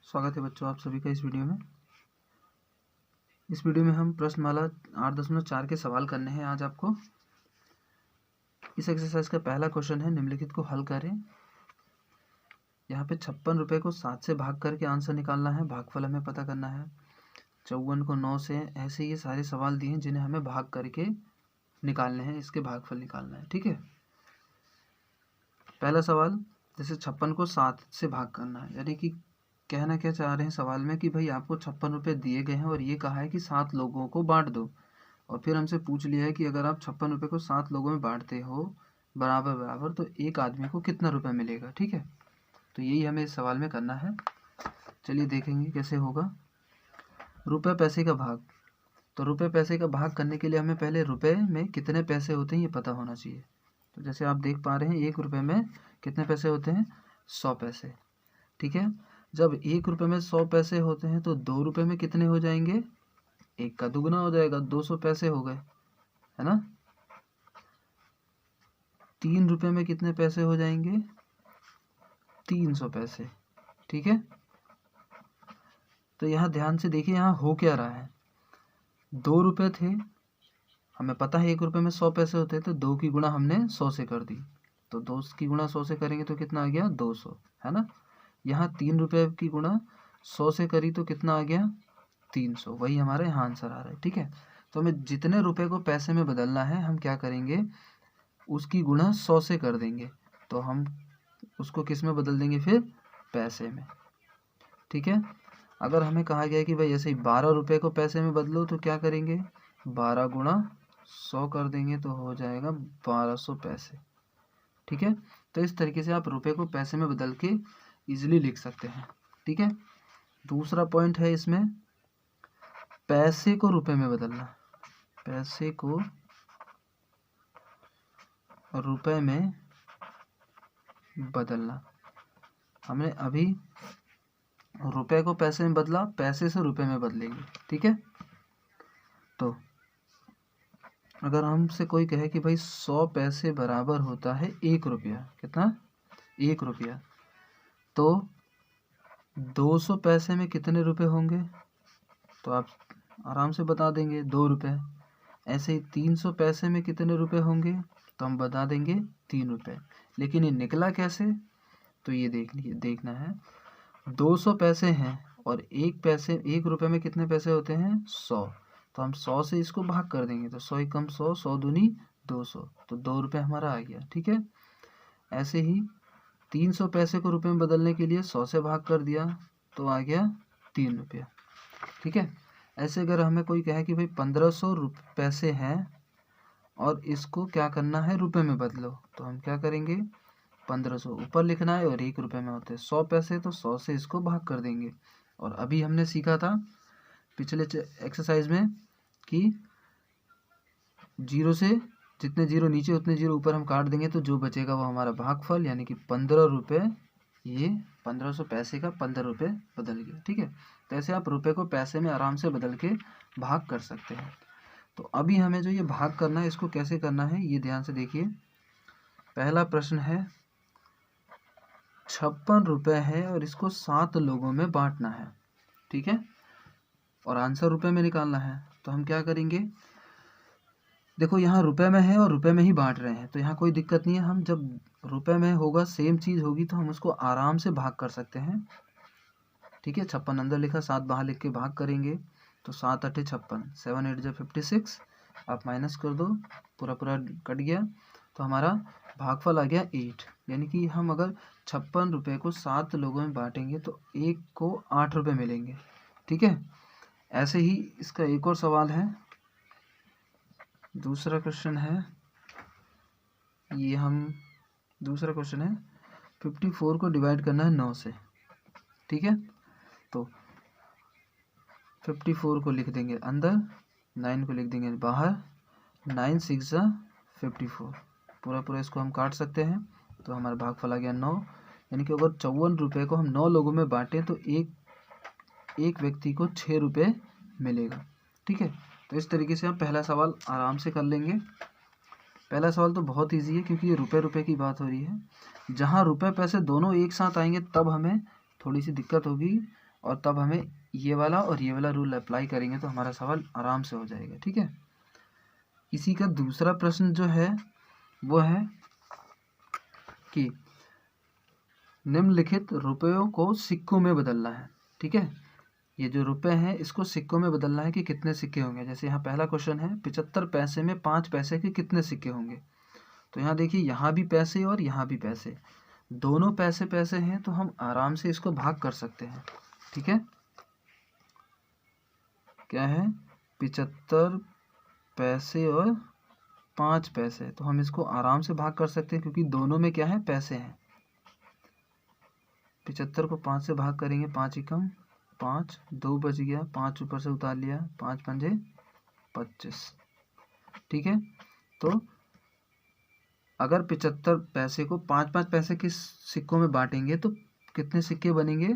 स्वागत है बच्चों आप सभी का इस वीडियो में। इस वीडियो में हम प्रश्नमाला 8.4 के सवाल करने हैं आज आपको। इस एक्सरसाइज का पहला क्वेश्चन है, निम्नलिखित को हल करें। यहाँ पे 56 रुपये को 7 से भाग करके आंसर निकालना है, भागफल हमें पता करना है। 54 को 9 से, ऐसे ये सारे सवाल दिए हैं जिन्हें हमें भाग करके निकालने हैं, इसके भागफल निकालना है। ठीक है, पहला सवाल, जैसे 56 को 7 से भाग करना है, यानी कि कहना क्या चाह रहे हैं सवाल में कि भाई आपको 56 रुपये दिए गए हैं और ये कहा है कि 7 लोगों को बांट दो। और फिर हमसे पूछ लिया है कि अगर आप 56 रुपये को 7 लोगों में बांटते हो बराबर बराबर, तो एक आदमी को कितना रुपये मिलेगा। ठीक है, तो यही हमें इस सवाल में करना है। चलिए देखेंगे कैसे होगा। रुपये पैसे का भाग, तो रुपये पैसे का भाग करने के लिए हमें पहले रुपये में कितने पैसे होते हैं ये पता होना चाहिए। तो जैसे आप देख पा रहे हैं, 1 रुपये में कितने पैसे होते हैं, 100 पैसे। ठीक है, जब 1 रुपये में 100 पैसे होते हैं तो 2 रुपये में कितने हो जाएंगे, 1 का दुगना हो जाएगा, 200 पैसे हो गए, है ना। 3 रुपये में कितने पैसे हो जाएंगे, 300 पैसे। ठीक है, तो यहाँ ध्यान से देखिए, यहाँ हो क्या रहा है। 2 रुपये थे, हमें पता है 1 रुपये में 100 पैसे होते हैं, तो 2 की गुणा हमने 100 से कर दी, तो 2 की गुणा 100 से करेंगे तो कितना आ गया, 200, है ना। यहाँ 3 रुपये की गुणा 100 से करी तो कितना आ गया, 300, वही हमारे यहाँ आंसर आ रहा है। ठीक है, तो हमें जितने रुपए को पैसे में बदलना है हम क्या करेंगे, उसकी गुणा 100 से कर देंगे, तो हम उसको किस में बदल देंगे, फिर पैसे में। ठीक है, अगर हमें कहा गया कि भाई ऐसे ही 12 रुपये को पैसे में बदलो, तो क्या करेंगे, 12 गुणा 100 कर देंगे तो हो जाएगा 1200 पैसे। ठीक है, तो इस तरीके से आप रुपए को पैसे में बदल के इजीली लिख सकते हैं। ठीक है, दूसरा पॉइंट है इसमें, पैसे को रुपए में बदलना। पैसे को रुपए में बदलना, हमने अभी रुपए को पैसे में बदला, पैसे से रुपए में बदलेंगे। ठीक है, तो अगर हमसे कोई कहे कि भाई 100 पैसे बराबर होता है 1 रुपया, कितना, 1 रुपया, तो 200 पैसे में कितने रुपए होंगे, तो आप आराम से बता देंगे, 2 रुपये। ऐसे ही 300 पैसे में कितने रुपए होंगे, तो हम बता देंगे 3 रुपये। लेकिन ये निकला कैसे, तो ये देखना है। 200 पैसे हैं और 1 रुपये में कितने पैसे होते हैं, 100, तो हम 100 से इसको भाग कर देंगे, तो 100 एकम 100, 100 दूनी 200, तो 2 रुपये हमारा आ गया। ठीक है, ऐसे ही 300 पैसे को रुपये में बदलने के लिए 100 से भाग कर दिया, तो आ गया 3 रुपया। ठीक है, ऐसे अगर हमें कोई कहे कि भाई 1500 पैसे हैं और इसको क्या करना है, रुपए में बदलो, तो हम क्या करेंगे, 1500 ऊपर लिखना है और 1 रुपये में होते हैं 100 पैसे, तो 100 से इसको भाग कर देंगे। और अभी हमने सीखा था पिछले एक्सरसाइज में कि जीरो से जितने जीरो नीचे उतने जीरो ऊपर हम काट देंगे, तो जो बचेगा वो हमारा भागफल, यानी कि 15 रुपये। ये 1500 पैसे का 15 रुपये बदल गया। ठीक है, तो ऐसे आप रुपये को पैसे में आराम से बदल के भाग कर सकते हैं। तो अभी हमें जो ये भाग करना है, इसको कैसे करना है ये ध्यान से देखिए। पहला प्रश्न है, 56 रुपये है और इसको 7 लोगों में बांटना है। ठीक है, और आंसर रुपये में निकालना है, तो हम क्या करेंगे, देखो यहाँ रुपये में है और रुपये में ही बांट रहे हैं, तो यहाँ कोई दिक्कत नहीं है। हम जब रुपये में होगा, सेम चीज़ होगी, तो हम उसको आराम से भाग कर सकते हैं। ठीक है, 56 अंदर लिखा, 7 बाहर लिख के भाग करेंगे, तो 7 8 56, 7 8 56, आप माइनस कर दो, पूरा पूरा कट गया, तो हमारा भागफल आ गया 8। यानी कि हम अगर 56 रुपये को 7 लोगों में बांटेंगे तो 1 को 8 रुपये मिलेंगे। ठीक है, ऐसे ही इसका एक और सवाल है, दूसरा क्वेश्चन है, ये हम दूसरा क्वेश्चन है, 54 को डिवाइड करना है 9 से। ठीक है, तो 54 को लिख देंगे अंदर, 9 को लिख देंगे बाहर, 9 6 54, पूरा पूरा इसको हम काट सकते हैं, तो हमारा भागफल आ गया 9। यानी कि अगर 54 रुपये को हम 9 लोगों में बांटें तो एक व्यक्ति को 6 रुपये मिलेगा। ठीक है, तो इस तरीके से हम पहला सवाल आराम से कर लेंगे। पहला सवाल तो बहुत इजी है, क्योंकि ये रुपये की बात हो रही है। जहाँ रुपये पैसे दोनों एक साथ आएंगे तब हमें थोड़ी सी दिक्कत होगी, और तब हमें ये वाला और ये वाला रूल अप्लाई करेंगे तो हमारा सवाल आराम से हो जाएगा। ठीक है, इसी का दूसरा प्रश्न जो है वो है कि निम्नलिखित रुपयों को सिक्कों में बदलना है। ठीक है, ये जो रुपए हैं इसको सिक्कों में बदलना है कि कितने सिक्के होंगे। जैसे यहाँ पहला क्वेश्चन है 75 पैसे में 5 पैसे के कितने सिक्के होंगे। तो यहाँ देखिए, यहाँ भी पैसे और यहाँ भी पैसे, दोनों पैसे पैसे हैं, तो हम आराम से इसको भाग कर सकते हैं। ठीक है, क्या है 75 पैसे और 5 पैसे, तो हम इसको आराम से भाग कर सकते हैं क्योंकि दोनों में क्या है, पैसे हैं। 75 को 5 से भाग करेंगे, 5 एकम 5, 2 बच गया, 5 ऊपर से उतार लिया, 5 पंजे 25। ठीक है, तो अगर 75 पैसे को 5-5 पैसे के सिक्कों में बांटेंगे तो कितने सिक्के बनेंगे,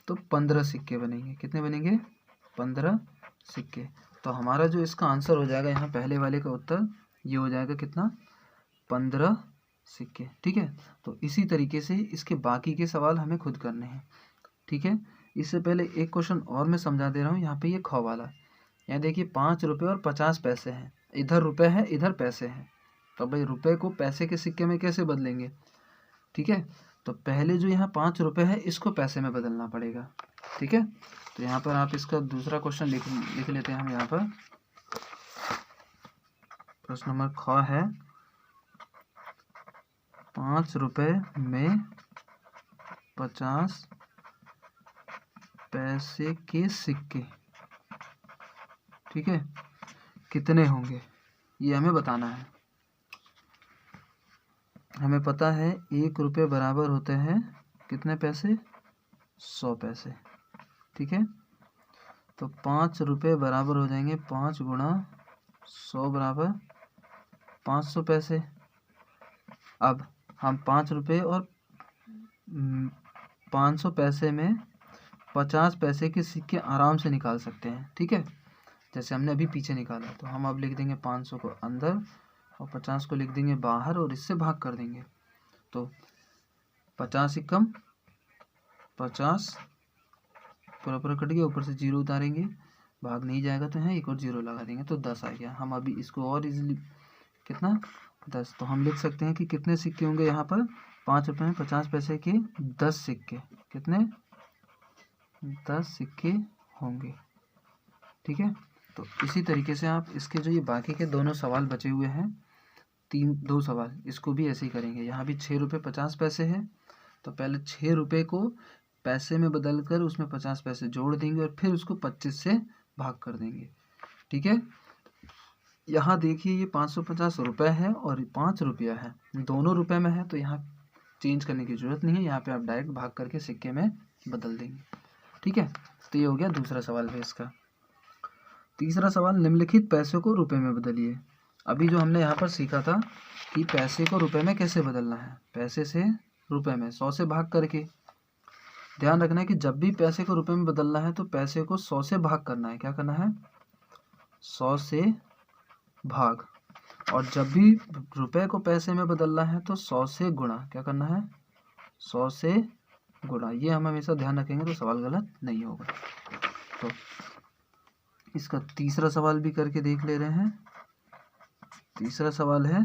तो 15 सिक्के बनेंगे। कितने बनेंगे, 15 सिक्के। तो हमारा जो इसका आंसर हो जाएगा यहाँ पहले वाले का उत्तर ये हो जाएगा कितना, 15 सिक्के। ठीक है, तो इसी तरीके से इसके बाकी के सवाल हमें खुद करने हैं। ठीक है, इससे पहले एक क्वेश्चन और मैं समझा दे रहा हूँ। यहाँ पे ये खौ वाला, यहाँ देखिए 5 रुपये और 50 पैसे हैं, इधर रुपए है इधर पैसे हैं, तो भाई रुपए को पैसे के सिक्के में कैसे बदलेंगे। ठीक है, तो पहले जो यहाँ 5 रुपये है इसको पैसे में बदलना पड़ेगा। ठीक है, तो यहाँ पर आप इसका दूसरा क्वेश्चन लिख लेते हैं हम। यहाँ पर प्रश्न नंबर ख है 5 रुपये में 50 पैसे के सिक्के, ठीक है, कितने होंगे, ये हमें बताना है। हमें पता है 1 रुपये बराबर होते हैं कितने पैसे, 100 पैसे। ठीक है, तो 5 रुपये बराबर हो जाएंगे 5 गुणा 100 बराबर 500 पैसे। अब हम 5 रुपये और 500 पैसे में 50 पैसे के सिक्के आराम से निकाल सकते हैं। ठीक है, जैसे हमने अभी पीछे निकाला, तो हम अब लिख देंगे 500 को अंदर और 50 को लिख देंगे बाहर और इससे भाग कर देंगे। तो 50 एकम 50 पूरा कट गया, ऊपर से 0 उतारेंगे, भाग नहीं जाएगा तो यहाँ एक और 0 लगा देंगे, तो 10 आ गया। हम अभी इसको और इजीली कितना 10, तो हम लिख सकते हैं कि कितने सिक्के होंगे यहाँ पर, 5 रुपये में 50 पैसे के 10 सिक्के, कितने 10 सिक्के होंगे। ठीक है, तो इसी तरीके से आप इसके जो ये बाकी के दोनों सवाल बचे हुए हैं, 2 सवाल, इसको भी ऐसे ही करेंगे। यहाँ भी 6 रुपये 50 पैसे हैं, तो पहले 6 रुपये को पैसे में बदल कर उसमें 50 पैसे जोड़ देंगे और फिर उसको 25 से भाग कर देंगे। ठीक है, यहाँ देखिए ये 550 रुपये है और 5 रुपया है, दोनों रुपये में है, तो यहाँ चेंज करने की ज़रूरत नहीं है, यहाँ पे आप डायरेक्ट भाग करके सिक्के में बदल देंगे। ठीक है, तो ये हो गया दूसरा सवाल है इसका। तीसरा सवाल, निम्नलिखित पैसे को रुपए में बदलिए। अभी जो हमने यहाँ पर सीखा था कि पैसे को रुपए में कैसे बदलना है, पैसे से रुपए में 100 से भाग करके। ध्यान रखना है कि जब भी पैसे को रुपए में बदलना है तो पैसे को 100 से भाग करना है। क्या करना है, 100 से भाग। और जब भी रुपए को पैसे में बदलना है तो 100 से गुणा। क्या करना है, 100 से गुणा। ये हम हमेशा ध्यान रखेंगे तो सवाल गलत नहीं होगा। तो इसका तीसरा सवाल भी करके देख ले रहे हैं। तीसरा सवाल है,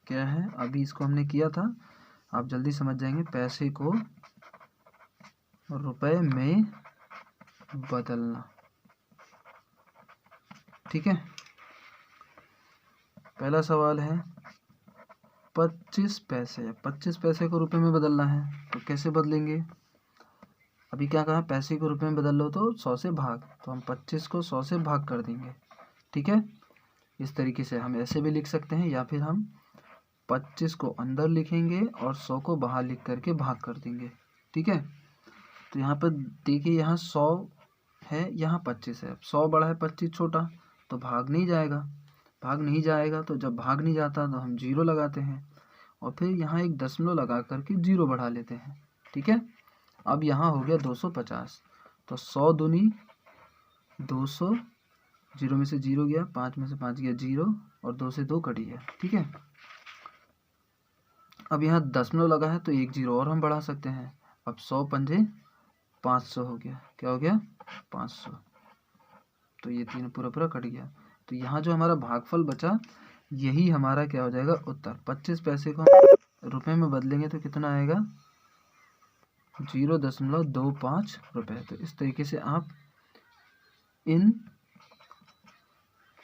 क्या है, अभी इसको हमने किया था, आप जल्दी समझ जाएंगे। पैसे को रुपए में बदलना। ठीक है, पहला सवाल है 25 पैसे। 25 पैसे को रुपए में बदलना है, तो कैसे बदलेंगे। अभी क्या कहा, पैसे को रुपए में बदल लो तो 100 से भाग, तो हम 25 को 100 से भाग कर देंगे। ठीक है, इस तरीके से हम ऐसे भी लिख सकते हैं, या फिर हम 25 को अंदर लिखेंगे और 100 को बाहर लिख करके भाग कर देंगे। ठीक है, तो यहाँ पर देखिए, यहाँ 100 है, यहाँ 25 है। 100 बड़ा है, 25 छोटा, तो भाग नहीं जाएगा। भाग नहीं जाएगा तो जब भाग नहीं जाता तो हम 0 लगाते हैं और फिर यहाँ एक दशमलव लगा करके 0 बढ़ा लेते हैं। ठीक है, अब यहाँ हो गया 250, तो 100 दूनी 200, 0 में से 0 गया, 5 में से 5 गया 0 और 2 से 2 कट गया। ठीक है, अब यहाँ दशमलव लगा है तो एक 0 और हम बढ़ा सकते हैं। अब 100 पंजे 500 हो गया, क्या हो गया 500। तो ये 3 पूरा पूरा कट गया। तो यहाँ जो हमारा भागफल बचा यही हमारा क्या हो जाएगा उत्तर। 25 पैसे को हम रुपए में बदलेंगे तो कितना आएगा 0.25 रुपये। तो इस तरीके से आप इन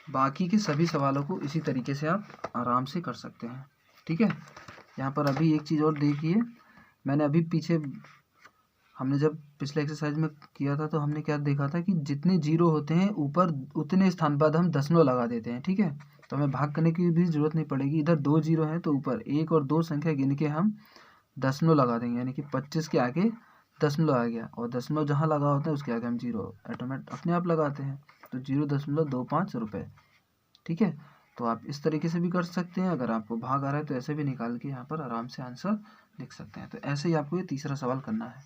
बाकी के सभी सवालों को इसी तरीके से आप आराम से कर सकते हैं। ठीक है, यहाँ पर अभी एक चीज़ और देखिए, मैंने अभी पीछे हमने जब पिछले एक्सरसाइज में किया था तो हमने क्या देखा था कि जितने जीरो होते हैं ऊपर उतने स्थान पर हम दशमलव लगा देते हैं। ठीक है, तो हमें भाग करने की भी जरूरत नहीं पड़ेगी। इधर 2 जीरो हैं तो ऊपर 1 और 2 संख्या गिन के हम दशमलव लगा देंगे, यानी कि 25 के आगे दशमलव आ गया और दशमलव जहाँ लगा होता है उसके आगे हम जीरो ऑटोमेटिक अपने आप लगाते हैं। तो 0.25 रुपये। ठीक है, तो आप इस तरीके से भी कर सकते हैं। अगर आपको भाग आ रहा है तो ऐसे भी निकाल के यहाँ पर आराम से आंसर लिख सकते हैं। तो ऐसे ही आपको ये तीसरा सवाल करना है।